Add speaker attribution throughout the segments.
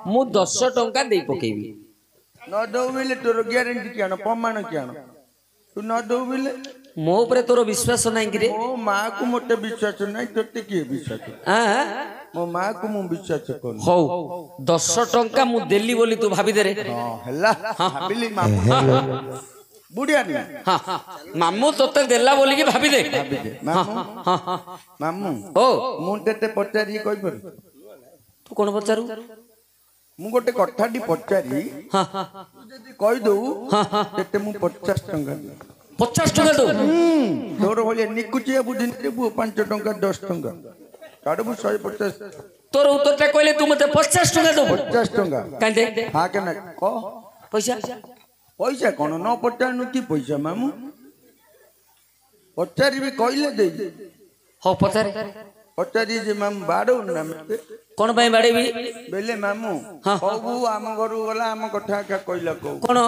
Speaker 1: मु 10 टंका दे पकेबी
Speaker 2: न दो बेले तोर ग्यारंटी क्या प्रमाण क्या तू न दो बेले
Speaker 1: मो ऊपर तोर विश्वास नहीं कि
Speaker 2: मो माँ को मोटे विश्वास नहीं तोते किए विश्वास मो माँ को मु विश्वास कर
Speaker 1: हो 10 टंका मु देली बोली तू भाभी दे रे
Speaker 2: हल्ला भाबिली मामू बुढ़िया ना
Speaker 1: मामू तोते देला बोली कि भाभी दे
Speaker 2: मामू मामू
Speaker 1: ओ
Speaker 2: मु तेते पचारी कहि पर
Speaker 1: तू कोन पचारू
Speaker 2: मु गोटे कथाटी पचारी जदी कहि दउ तेते मु 50 टंका
Speaker 1: 50 टंका दो
Speaker 2: तोर भले निकुचिया बुझिन रे 5 टंका 10 टंका काडू 150
Speaker 1: तोर उत्तरटा कहले तू मते 50 टंका दो
Speaker 2: 50 टंका
Speaker 1: काई दे
Speaker 2: हां के ना को
Speaker 1: पैसा
Speaker 2: पैसा कोन न पचानु की पैसा मामू पचारी भी कहले दे
Speaker 1: हो
Speaker 2: पचारी जे मामू बाडो ना मते
Speaker 1: कोन भाई बाड़ेबी
Speaker 2: बेले मामू कहबू आम घरु गला आम कथा का कहला को
Speaker 1: कोन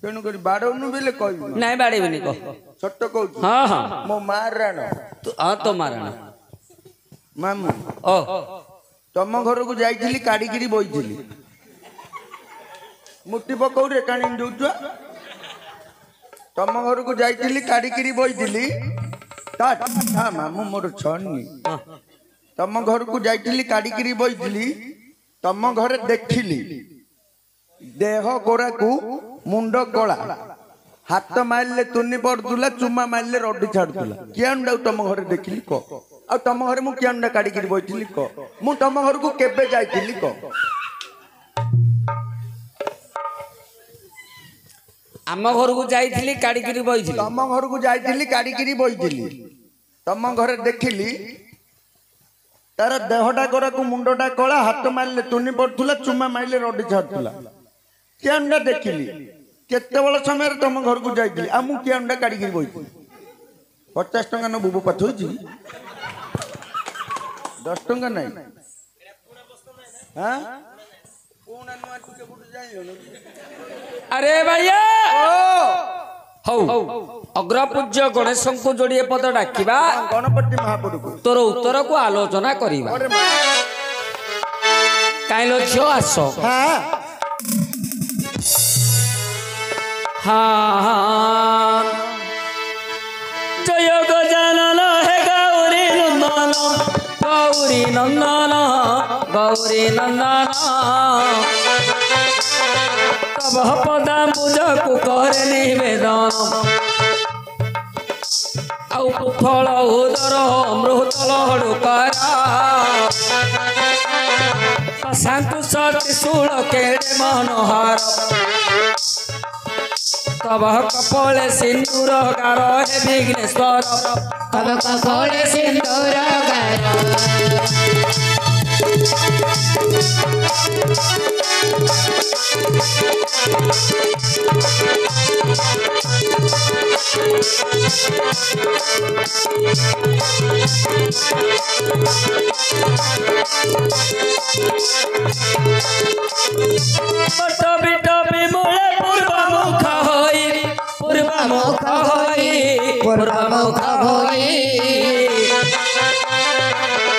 Speaker 2: तेणु करी बाडोनु बेले कहबू
Speaker 1: नहीं बाड़ेबी नहीं कह
Speaker 2: सत्य कहू
Speaker 1: हां हां
Speaker 2: मो माराण
Speaker 1: तू हां तो माराण
Speaker 2: मामू
Speaker 1: ओ
Speaker 2: तम घर को जाइथिली काडीगिरी बोइथिली मुट्ठी पकौ रे कानी जोचुआ तम घर को जाइथिली काडीगिरी बोइथिली ता मामू मोर छन्नी तम घर को जाइथिली काडीगिरी बोइथिली तम घर देखिली देह गोरा को मुंड कला हाथ मारले तुनी पड़ुला चुमा मारले रडी छाड़ुला किया तम घर देखिली क आ तम घर मु किया काढ़ी बैठी क मु तम घर को केबे जाइथिली क
Speaker 1: आम घर को जाइथिली काढ़ी बैठी
Speaker 2: तम घर को जाइथिली काढ़ी बैठी तम घर देखिली तार देहटा गोरा को मुंडटा कला हाथ मारले तुनी पड़ुला चुमा मारले रडी छाड़ुला किया देखिली केते बड़ समय तुम घर को जाइली आ मु किया काढ़ी बैठी 50 टंका न बुबू पथ 10 टंका नहीं हाँ
Speaker 1: अरे भैया हौ अग्रपूज्य गणेश को जोड़िए पद डाकिबा
Speaker 2: गणपति महाप्रभु को
Speaker 1: तोर उत्तर को आलोचना करिबा काइलो झियो आसो हाँ जय गजानन हे गौरी नंदन गौरी नंदन गौरी नंदन तब पदा पूजा को करे निवेदन आउ फल उदर अमृतल हड़ुकारा शांतु सती शूल केड़े मनोहर तब कपोले सिंदूर गार हे विघ्नेश्वर
Speaker 3: तब कपोले सिंदूर
Speaker 1: टबी टबी मुळे पूर्वमुख होई पूर्वमुख होई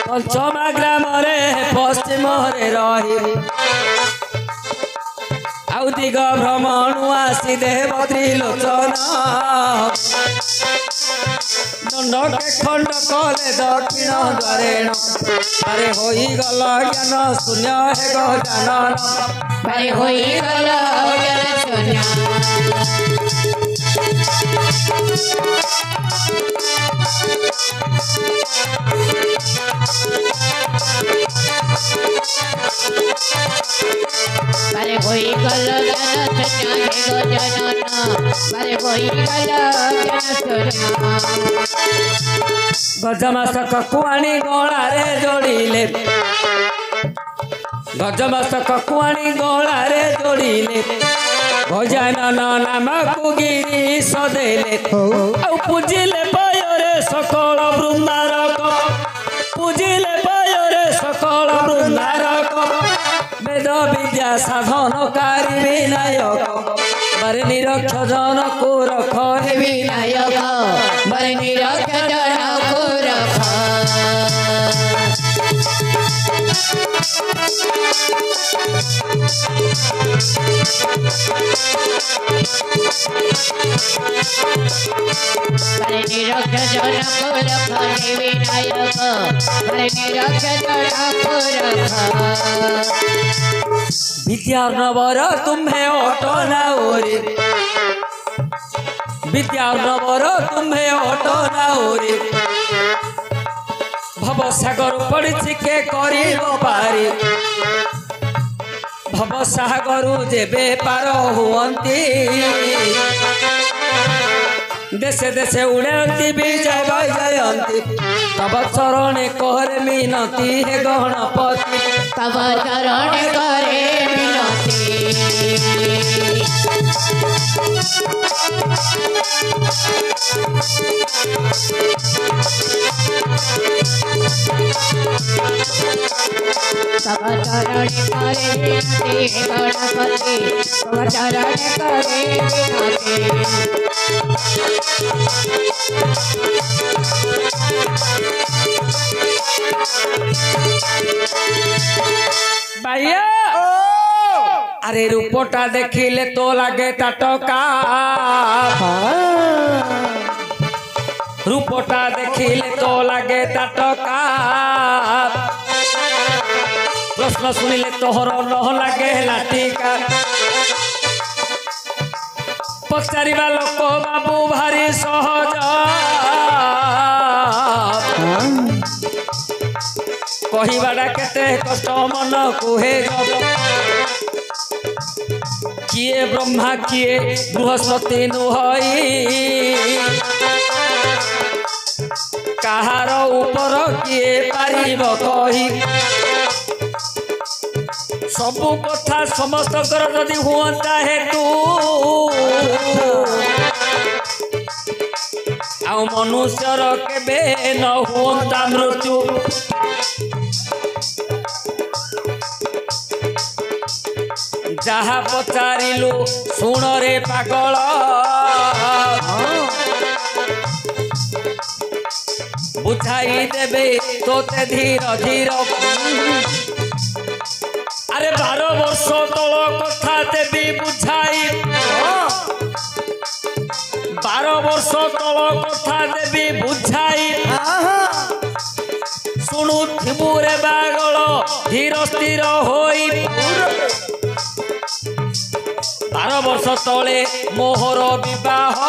Speaker 1: पंचमा ग्राम रे पश्चिम रे रही आउ दिग भ्रमणु आसी देव त्रिलोचना दंड के खंड कले दक्षिण द्वारेण अरे होई गल ज्ञान शून्य हे गजानन
Speaker 3: अरे होई गल ज्ञान शून्य अरे होई गल ज्ञान शून्य हे गजानन अरे होई गल ज्ञान शून्य
Speaker 1: गजमास ककुआणी गला रे जोड़िले गजमास ककुआणी गला रे जोड़िले गजानन नाम को गिरी सदेले औ पूजिले पायरे सकल बृंदारक पूजिले पायरे सकल बृंदारक वेद विद्या साधनकारी विनायक बारे निरक्ष जन को रख हे
Speaker 3: विनायक बारे निरक्ष जन को रख हरे निरक्ष जनक रख हे विनायक हरे निरक्ष जनक रख
Speaker 1: विद्यानवर तुम्हें ऑटो ना ओरे विद्यानवर तुम्हें ऑटो ना ओरे भव सागर पड़िछि के करिबो पारी भव सागर जेबे पार हुअंती देशे देशे उड़ती विजय जयंती तब चरण कर मिनती हे गणपति
Speaker 3: तब चरण करे तब चरण करे विनती हे गणपति तब चरण करे विनती
Speaker 1: भैया अरे रूपटा देखिले तो लगे टटका रूपटा देखिले तो लगे टटका प्रश्न सुनिले तोहर न लगे लाटिका पचारिबा लोक बाबू भारी सहज कहिबाटा केते कष्ट मन कुहे किए ब्रह्मा किए बृहस्पति नुहई कहार ऊपर किए पारिब कही सबु कथा समस्त जदि हुअंता हेतु आ मनुष्यर केबे न हुअंता मृत्यु जहा पचारिलु सुण रे पागल बुझाई देबे तोते धीर धीर अरे 12 वर्ष तल कथा देबी बुझाई 12 वर्ष तल कथा देबी बुझाई शुणु थिबु रे पागल धीर स्थिर होई 12 वर्ष तले मोहर विवाह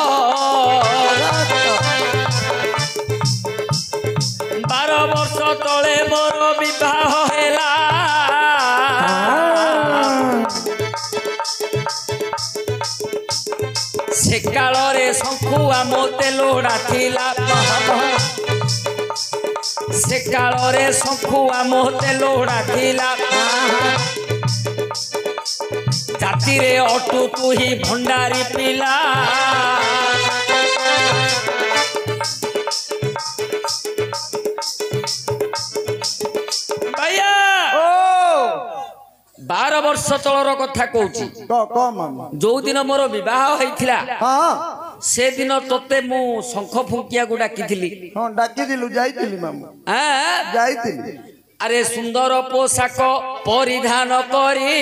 Speaker 1: 12 वर्ष तले मोर विवाह हेला से काल रे शंखुआ मोते लोड़ा थिला से काल रे शंखुआ मोते लोड़ा थिला जाति रे अटू तू ही भंडारी पिला भैया 12 वर्ष तलर कथा कहूची जो दिन मोर विवाह होइथिला से दिन तोते मु शंख फुंकिया को डाकिथिली
Speaker 2: डाकिथिलु जाइथिली मामू जाइथिली
Speaker 1: अरे सुंदर पोशाक परिधान करी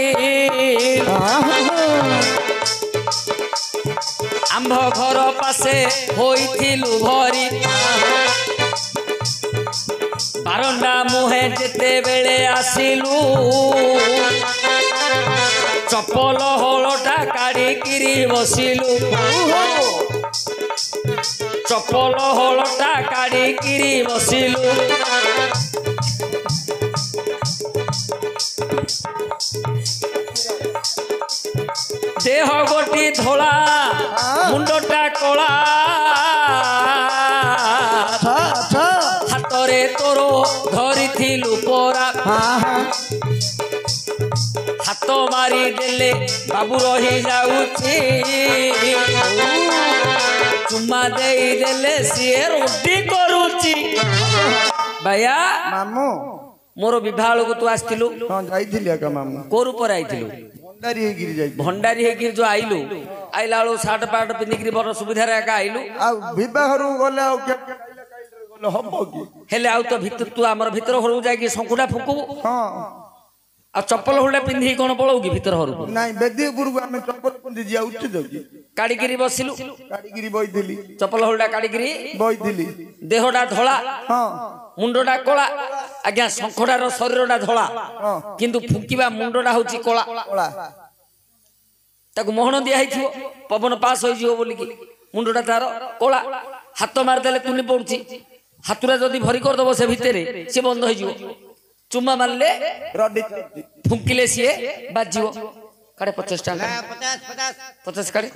Speaker 1: आंभ घर पासे होइथिलु भरी बारंडा मुहे जेते बेले आसिलु चपल हलटा काढ़ी किरी बसिलु चपल हलटा काढ़ी किरी बसिलु देह गोटी धोला मुंडटा कला हाथरे तोर धरिथिलु परा हाथ मारी देले बाबू रही जाउची चुम्मा देई देले सिए रोटी करूची भैया
Speaker 2: मामू
Speaker 1: मोर विवाह को तू आस्तिलु
Speaker 2: जाइथिली आका मामू
Speaker 1: कोर ऊपर आइथिलु
Speaker 2: भंडारी हेगिरी जाई
Speaker 1: भंडारी हेगिरी जो आइलु आइला लो साट पाट पिनिकरी बर सुविधा रे आका आइलु
Speaker 2: आ विवाह रु गले आ के गले हबो की
Speaker 1: हेले आउ तो भीतर तू हमर भीतर होरु जाई कि शंकुडा फुकु
Speaker 2: हां
Speaker 1: ଆଉ ଚପଲ ହୁଡ଼ା ପିନ୍ଧିକି କଣ ପଳଉ କି ଭିତର ଘରକୁ
Speaker 2: ନାଇଁ ବେଦି ଉପରକୁ ଆମେ ଚପଲ ପିନ୍ଧି ଯିବା ଉଚିତ କି
Speaker 1: କାଢିକିରି ବସିଲୁ
Speaker 2: କାଢିକିରି ବଇଥିଲି
Speaker 1: ଚପଲ ହୁଡ଼ା କାଢିକିରି
Speaker 2: ବଇଥିଲି
Speaker 1: ଦେହଟା ଧଳା
Speaker 2: ହଁ
Speaker 1: ମୁଣ୍ଡଟା କଳା ଆଜ୍ଞା ଶଙ୍ଖଟାର ଶରୀରଟା ଧଳା କିନ୍ତୁ ଫୁଙ୍କିବା ମୁଣ୍ଡଟା ହଉଛି କଳା
Speaker 2: କଳା
Speaker 1: ତାକୁ ମୋହନ ଦିଆ ହେଇଥିବ ପବନ ପାସ୍ ହୋଇଯିବ ବୋଲିକି ମୁଣ୍ଡଟା ତାର କଳା ହାତ ମାରିଦେଲେ ତୁନି ପଡୁଛି ହାତୁରା ଯଦି ଭରି କରିଦବ ସେ ଭିତରେ ସେ ବନ୍ଦ ହେଇଯିବ ଚୁମା ମାରିଲେ
Speaker 2: ରଡି
Speaker 1: ଫୁଙ୍କିଲେ ସିଏ ବାଜିବ କାଢେ 50 ଟଙ୍କା 50 କାଢେ